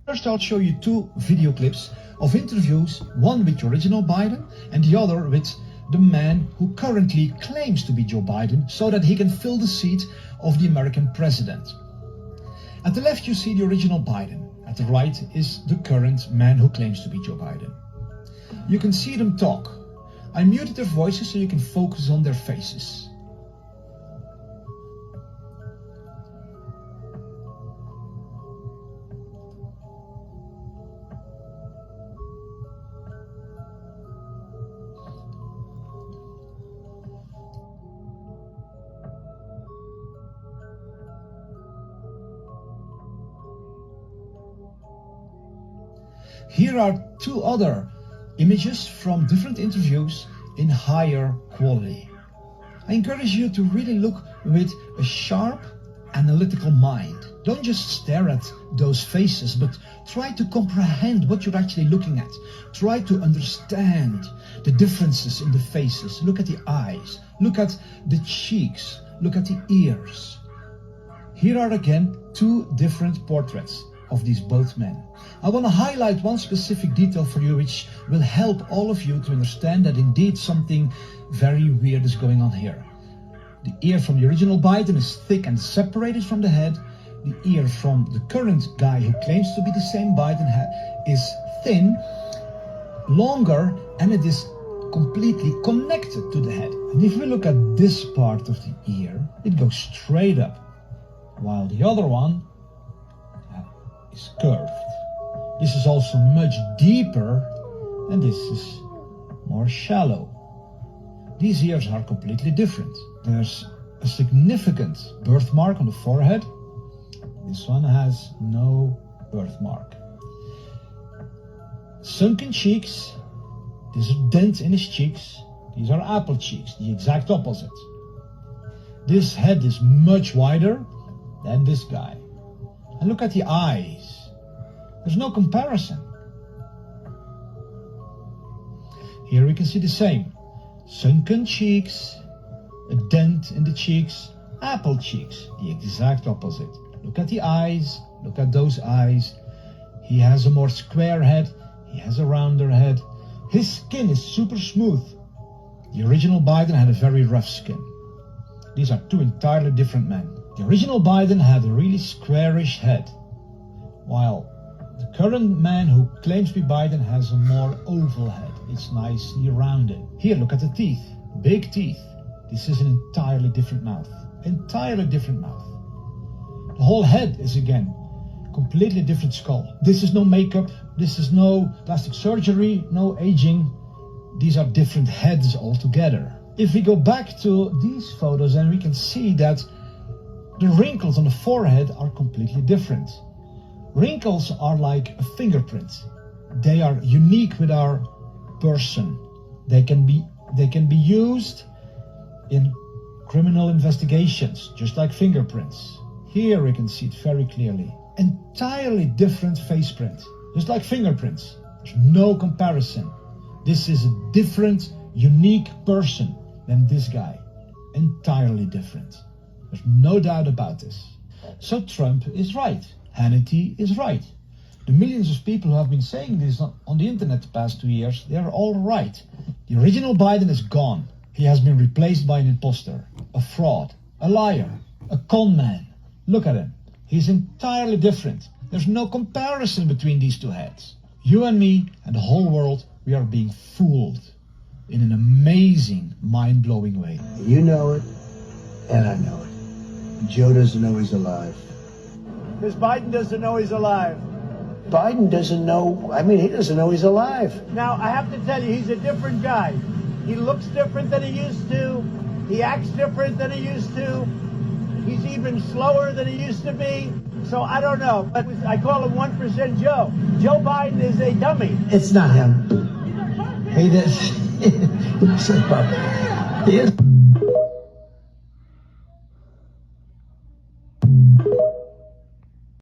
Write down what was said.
First, I'll show you two video clips of interviews, one with the original Biden and the other with the man who currently claims to be Joe Biden so that he can fill the seat of the American president. At the left you see the original Biden, at the right is the current man who claims to be Joe Biden. You can see them talk. I muted their voices so you can focus on their faces. Here are two other images from different interviews in higher quality. I encourage you to really look with a sharp, analytical mind. Don't just stare at those faces, but try to comprehend what you're actually looking at. Try to understand the differences in the faces. Look at the eyes, look at the cheeks, look at the ears. Here are again two different portraits of these both men. I want to highlight one specific detail for you which will help all of you to understand that indeed something very weird is going on here. The ear from the original Biden is thick and separated from the head. The ear from the current guy who claims to be the same Biden is thin, longer, and it is completely connected to the head. And if we look at this part of the ear, it goes straight up, while the other one is curved. This is also much deeper and this is more shallow. These ears are completely different. There's a significant birthmark on the forehead. This one has no birthmark. Sunken cheeks. There's a dent in his cheeks. These are apple cheeks, the exact opposite. This head is much wider than this guy. And look at the eyes. There's no comparison. Here we can see the same. Sunken cheeks, a dent in the cheeks, apple cheeks, the exact opposite. Look at the eyes, look at those eyes. He has a more square head, he has a rounder head. His skin is super smooth. The original Biden had a very rough skin. These are two entirely different men. The original Biden had a really squarish head, while the current man who claims to be Biden has a more oval head. It's nicely rounded. Here, look at the teeth. Big teeth. This is an entirely different mouth. Entirely different mouth. The whole head is again completely different skull. This is no makeup. This is no plastic surgery, no aging. These are different heads altogether. If we go back to these photos, then we can see that the wrinkles on the forehead are completely different. Wrinkles are like a fingerprint. They are unique with our person. They can be used in criminal investigations, just like fingerprints. Here we can see it very clearly. Entirely different face print, just like fingerprints. There's no comparison. This is a different, unique person than this guy. Entirely different. There's no doubt about this. So Trump is right. Hannity is right. The millions of people who have been saying this on the internet the past 2 years, they are all right. The original Biden is gone. He has been replaced by an imposter, a fraud, a liar, a con man. Look at him. He's entirely different. There's no comparison between these two heads. You and me and the whole world, we are being fooled in an amazing, mind-blowing way. You know it, and I know it. Joe doesn't know he's alive. Because Biden doesn't know he's alive. Biden doesn't know, he doesn't know he's alive. Now, I have to tell you, he's a different guy. He looks different than he used to. He acts different than he used to. He's even slower than he used to be. So I don't know, but I call him 1% Joe. Joe Biden is a dummy. It's not him. He is. He is.